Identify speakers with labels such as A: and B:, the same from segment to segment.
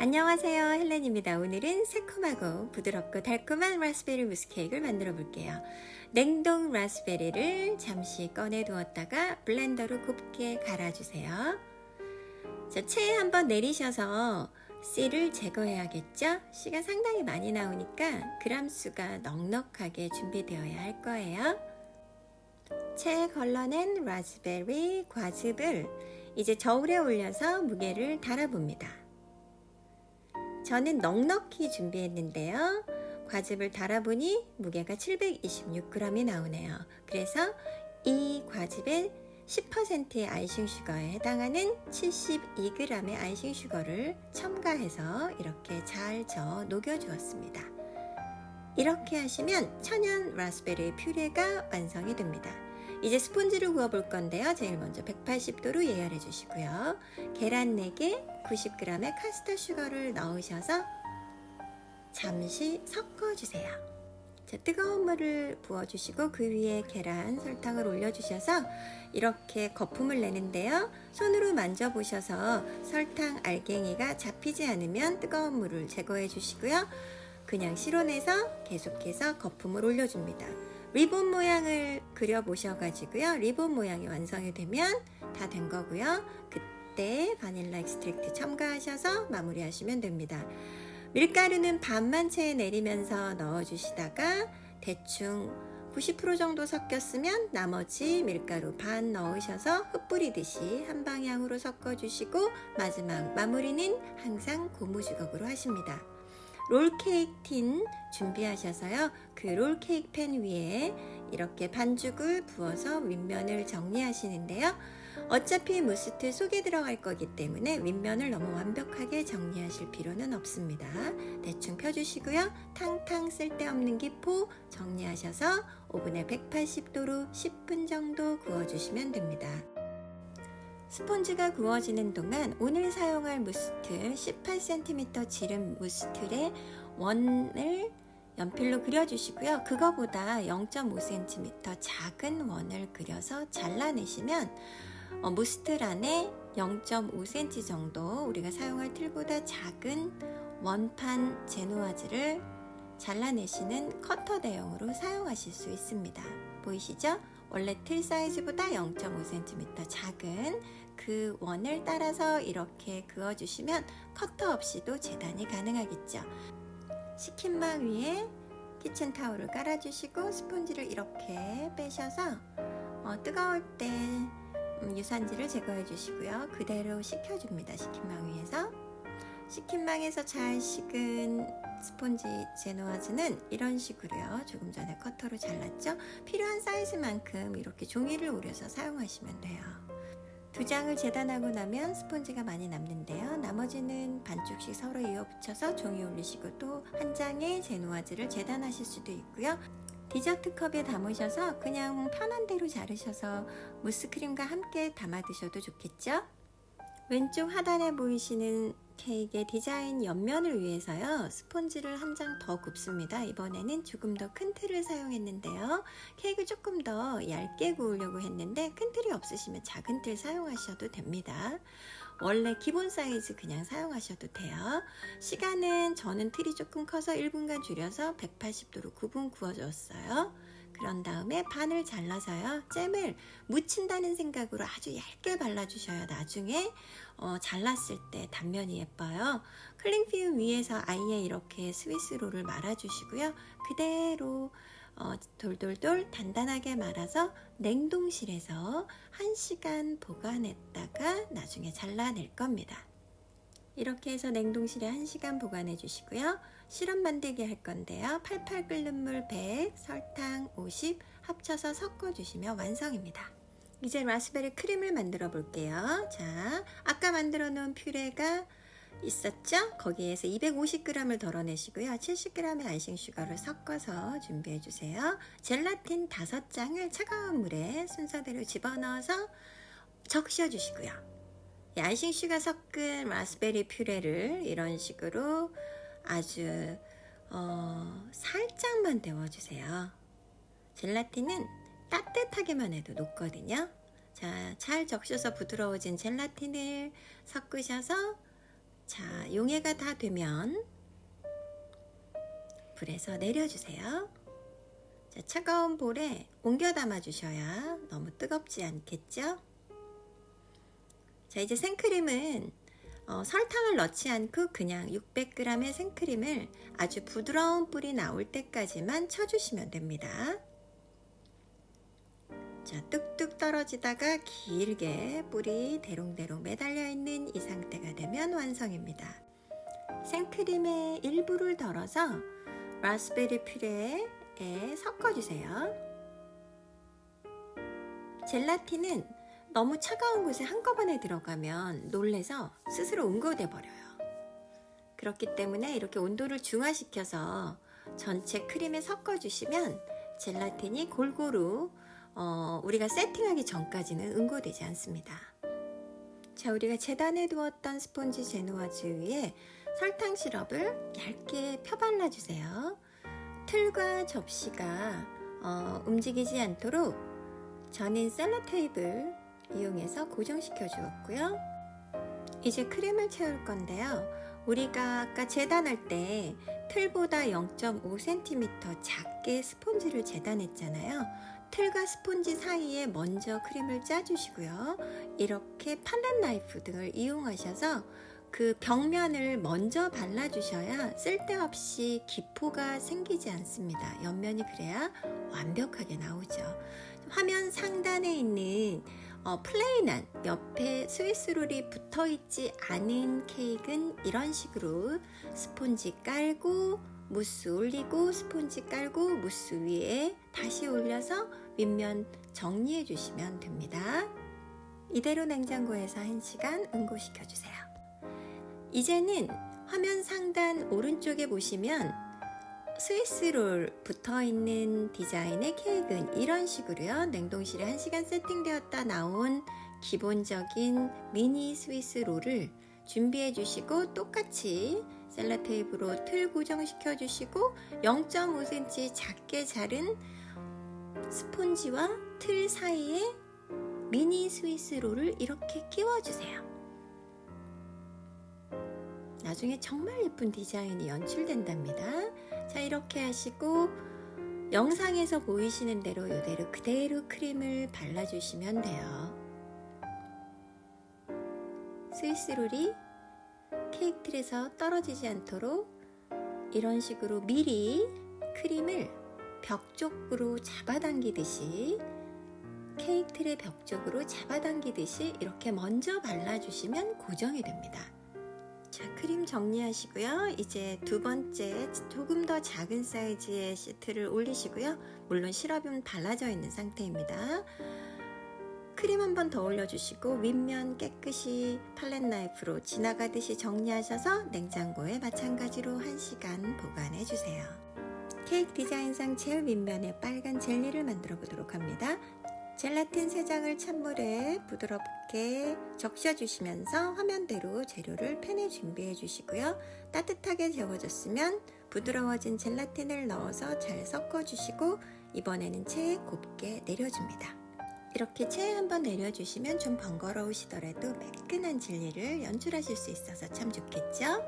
A: 안녕하세요, 헬렌입니다. 오늘은 새콤하고 부드럽고 달콤한 라스베리 무스 케이크를 만들어 볼게요. 냉동 라스베리를 잠시 꺼내 두었다가 블렌더로 곱게 갈아주세요. 자, 체에 한번 내리셔서 씨를 제거해야겠죠? 씨가 상당히 많이 나오니까 그람 수가 넉넉하게 준비되어야 할 거예요. 체에 걸러낸 라스베리 과즙을 이제 저울에 올려서 무게를 달아봅니다. 저는 넉넉히 준비했는데요. 과즙을 달아보니 무게가 726g이 나오네요. 그래서 이 과즙의 10%의 아이싱 슈거에 해당하는 72g의 아이싱 슈거를 첨가해서 이렇게 잘 저어 녹여 주었습니다. 이렇게 하시면 천연 라스베리 퓨레가 완성이 됩니다. 이제 스폰지를 구워 볼 건데요. 제일 먼저 180도로 예열해 주시고요. 계란 4개, 90g의 카스터 슈거를 넣으셔서 잠시 섞어 주세요. 자, 뜨거운 물을 부어 주시고 그 위에 계란, 설탕을 올려 주셔서 이렇게 거품을 내는데요. 손으로 만져 보셔서 설탕 알갱이가 잡히지 않으면 뜨거운 물을 제거해 주시고요. 그냥 실온에서 계속해서 거품을 올려 줍니다. 리본 모양을 그려 보셔가지고요. 리본 모양이 완성이 되면 다 된 거고요. 그때 바닐라 엑스트랙트 첨가하셔서 마무리하시면 됩니다. 밀가루는 반만 체에 내리면서 넣어주시다가 대충 90% 정도 섞였으면 나머지 밀가루 반 넣으셔서 흩뿌리듯이 한 방향으로 섞어주시고 마지막 마무리는 항상 고무주걱으로 하십니다. 롤케이크 틴 준비하셔서요. 그 롤케이크 팬 위에 이렇게 반죽을 부어서 윗면을 정리하시는데요. 어차피 무스트 속에 들어갈 거기 때문에 윗면을 너무 완벽하게 정리하실 필요는 없습니다. 대충 펴주시고요. 탕탕 쓸데없는 기포 정리하셔서 오븐에 180도로 10분 정도 구워주시면 됩니다. 스폰지가 구워지는 동안 오늘 사용할 무스트 18cm 지름 무스틀의 원을 연필로 그려주시고요. 그거보다 0.5cm 작은 원을 그려서 잘라내시면 무스틀 안에 0.5cm 정도 우리가 사용할 틀보다 작은 원판 제누아즈를 잘라내시는 커터 대용으로 사용하실 수 있습니다. 보이시죠? 원래 틀 사이즈보다 0.5cm 작은 그 원을 따라서 이렇게 그어주시면 커터 없이도 재단이 가능하겠죠. 식힌망 위에 키친타올을 깔아주시고 스폰지를 이렇게 빼셔서 뜨거울 때 유산지를 제거해 주시고요. 그대로 식혀줍니다. 식힌망 위에서. 식힌망에서 잘 식은 스폰지 제누아즈는 이런 식으로요. 조금 전에 커터로 잘랐죠? 필요한 사이즈만큼 이렇게 종이를 오려서 사용하시면 돼요. 2장을 재단하고 나면 스폰지가 많이 남는데요. 나머지는 반쪽씩 서로 이어 붙여서 종이 올리시고 또 한 장의 제누아즈를 재단하실 수도 있고요. 디저트 컵에 담으셔서 그냥 편한 대로 자르셔서 무스크림과 함께 담아 드셔도 좋겠죠? 왼쪽 하단에 보이시는 케이크의 디자인 옆면을 위해서요. 스폰지를 한 장 더 굽습니다. 이번에는 조금 더 큰 틀을 사용했는데요. 케이크 조금 더 얇게 구우려고 했는데 큰 틀이 없으시면 작은 틀 사용하셔도 됩니다. 원래 기본 사이즈 그냥 사용하셔도 돼요. 시간은 저는 틀이 조금 커서 1분간 줄여서 180도로 9분 구워줬어요. 그런 다음에 반을 잘라서요. 잼을 묻힌다는 생각으로 아주 얇게 발라주셔야 나중에 잘랐을 때 단면이 예뻐요. 클링필름 위에서 아예 이렇게 스위스롤을 말아주시고요. 그대로 돌돌돌 단단하게 말아서 냉동실에서 1시간 보관했다가 나중에 잘라낼 겁니다. 이렇게 해서 냉동실에 1시간 보관해 주시고요. 시럽 만들기 할 건데요. 팔팔 끓는 물 100, 설탕 50 합쳐서 섞어 주시면 완성입니다. 이제 라스베리 크림을 만들어 볼게요. 자, 아까 만들어 놓은 퓨레가 있었죠? 거기에서 250g을 덜어내시고요. 70g의 아이싱 슈거를 섞어서 준비해 주세요. 젤라틴 5장을 차가운 물에 순서대로 집어넣어서 적셔 주시고요. 아이싱 슈가 섞은 라스베리 퓨레를 이런 식으로 아주 살짝만 데워주세요. 젤라틴은 따뜻하게만 해도 녹거든요. 자, 잘 적셔서 부드러워진 젤라틴을 섞으셔서 자, 용해가 다 되면 불에서 내려주세요. 자, 차가운 볼에 옮겨 담아 주셔야 너무 뜨겁지 않겠죠? 자, 이제 생크림은 설탕을 넣지 않고 그냥 600g의 생크림을 아주 부드러운 뿔이 나올 때까지만 쳐주시면 됩니다. 자, 뚝뚝 떨어지다가 길게 뿔이 대롱대롱 매달려 있는 이 상태가 되면 완성입니다. 생크림의 일부를 덜어서 라스베리 퓨레에 섞어주세요. 젤라틴은 너무 차가운 곳에 한꺼번에 들어가면 놀래서 스스로 응고돼 버려요. 그렇기 때문에 이렇게 온도를 중화시켜서 전체 크림에 섞어주시면 젤라틴이 골고루 우리가 세팅하기 전까지는 응고되지 않습니다. 자, 우리가 재단해 두었던 스폰지 제누아즈 위에 설탕 시럽을 얇게 펴발라주세요. 틀과 접시가 움직이지 않도록 전인 셀로테이프를 이용해서 고정시켜 주었고요. 이제 크림을 채울 건데요. 우리가 아까 재단할 때 틀보다 0.5cm 작게 스폰지를 재단했잖아요. 틀과 스폰지 사이에 먼저 크림을 짜주시고요. 이렇게 팔렛 나이프 등을 이용하셔서 그 벽면을 먼저 발라주셔야 쓸데없이 기포가 생기지 않습니다. 옆면이 그래야 완벽하게 나오죠. 화면 상단에 있는 플레인한 옆에 스위스 롤이 붙어있지 않은 케이크는 이런 식으로 스폰지 깔고 무스 올리고 스폰지 깔고 무스 위에 다시 올려서 윗면 정리해 주시면 됩니다. 이대로 냉장고에서 1시간 응고시켜 주세요. 이제는 화면 상단 오른쪽에 보시면 스위스 롤 붙어있는 디자인의 케이크는 이런 식으로요. 냉동실에 1시간 세팅되었다 나온 기본적인 미니 스위스 롤을 준비해 주시고 똑같이 셀로테이프로 틀 고정시켜 주시고 0.5cm 작게 자른 스폰지와 틀 사이에 미니 스위스 롤을 이렇게 끼워주세요. 나중에 정말 예쁜 디자인이 연출된답니다. 자, 이렇게 하시고 영상에서 보이시는 대로 이대로 그대로 크림을 발라주시면 돼요. 스위스 롤이 케이크 틀에서 떨어지지 않도록 이런 식으로 미리 크림을 벽 쪽으로 잡아당기듯이 케이크 틀의 벽 쪽으로 잡아당기듯이 이렇게 먼저 발라주시면 고정이 됩니다. 자, 크림 정리하시고요. 이제 두 번째 조금 더 작은 사이즈의 시트를 올리시고요. 물론 시럽은 발라져 있는 상태입니다. 크림 한 번 더 올려주시고 윗면 깨끗이 팔렛 나이프로 지나가듯이 정리하셔서 냉장고에 마찬가지로 1시간 보관해 주세요. 케이크 디자인상 제일 윗면에 빨간 젤리를 만들어 보도록 합니다. 젤라틴 3장을 찬물에 부드럽게 적셔주시면서 화면대로 재료를 팬에 준비해 주시고요. 따뜻하게 재워졌으면 부드러워진 젤라틴을 넣어서 잘 섞어주시고 이번에는 체에 곱게 내려줍니다. 이렇게 체에 한번 내려주시면 좀 번거로우시더라도 매끈한 젤리를 연출하실 수 있어서 참 좋겠죠?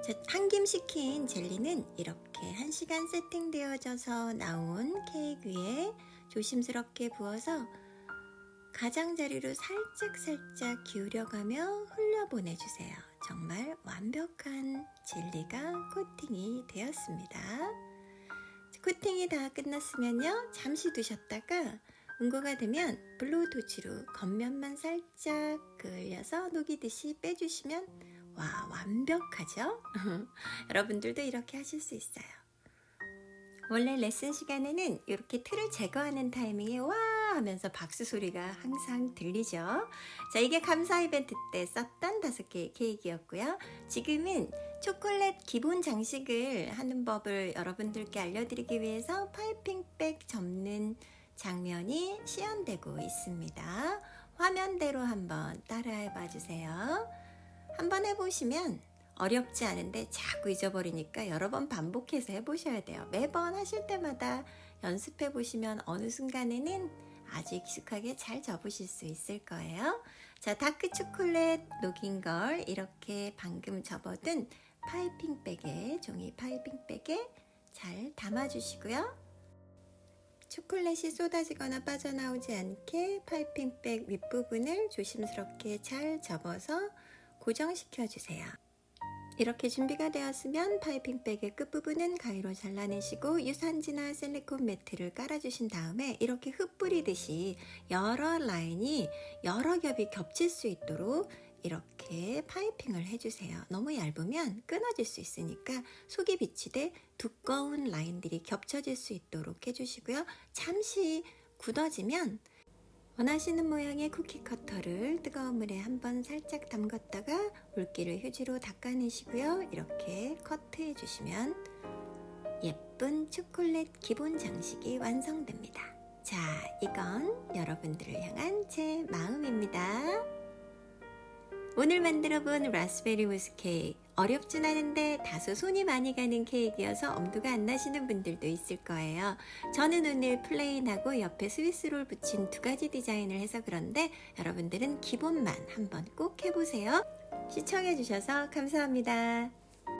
A: 자, 한김 식힌 젤리는 이렇게 1시간 세팅되어져서 나온 케이크 위에 조심스럽게 부어서 가장자리로 살짝 기울여가며 흘려보내주세요. 정말 완벽한 젤리가 코팅이 되었습니다. 코팅이 다 끝났으면요, 잠시 두셨다가 응고가 되면 블로우 토치로 겉면만 살짝 그을려서 녹이듯이 빼주시면 와, 완벽하죠? 여러분들도 이렇게 하실 수 있어요. 원래 레슨 시간에는 이렇게 틀을 제거하는 타이밍에 와 하면서 박수 소리가 항상 들리죠. 자, 이게 감사 이벤트 때 썼던 5개의 케이크였고요. 지금은 초콜릿 기본 장식을 하는 법을 여러분들께 알려드리기 위해서 파이핑백 접는 장면이 시연되고 있습니다. 화면대로 한번 따라해 봐주세요. 한번 해보시면 어렵지 않은데 자꾸 잊어버리니까 여러 번 반복해서 해보셔야 돼요. 매번 하실 때마다 연습해 보시면 어느 순간에는 아주 익숙하게 잘 접으실 수 있을 거예요. 자, 다크 초콜릿 녹인 걸 이렇게 방금 접어둔 파이핑백에, 종이 파이핑백에 잘 담아주시고요. 초콜릿이 쏟아지거나 빠져나오지 않게 파이핑백 윗부분을 조심스럽게 잘 접어서 고정시켜 주세요. 이렇게 준비가 되었으면 파이핑백의 끝부분은 가위로 잘라내시고 유산지나 실리콘 매트를 깔아주신 다음에 이렇게 흙 뿌리듯이 여러 라인이 여러 겹이 겹칠 수 있도록 이렇게 파이핑을 해주세요. 너무 얇으면 끊어질 수 있으니까 속이 비치되 두꺼운 라인들이 겹쳐질 수 있도록 해주시고요. 잠시 굳어지면 원하시는 모양의 쿠키 커터를 뜨거운 물에 한번 살짝 담갔다가 물기를 휴지로 닦아내시고요. 이렇게 커트해 주시면 예쁜 초콜릿 기본 장식이 완성됩니다. 자, 이건 여러분들을 향한 제 마음입니다. 오늘 만들어 본 라스베리 무스 케이크, 어렵진 않은데 다소 손이 많이 가는 케이크여서 엄두가 안 나시는 분들도 있을 거예요. 저는 오늘 플레인하고 옆에 스위스롤 붙인 두 가지 디자인을 해서 그런데 여러분들은 기본만 한번 꼭 해보세요. 시청해 주셔서 감사합니다.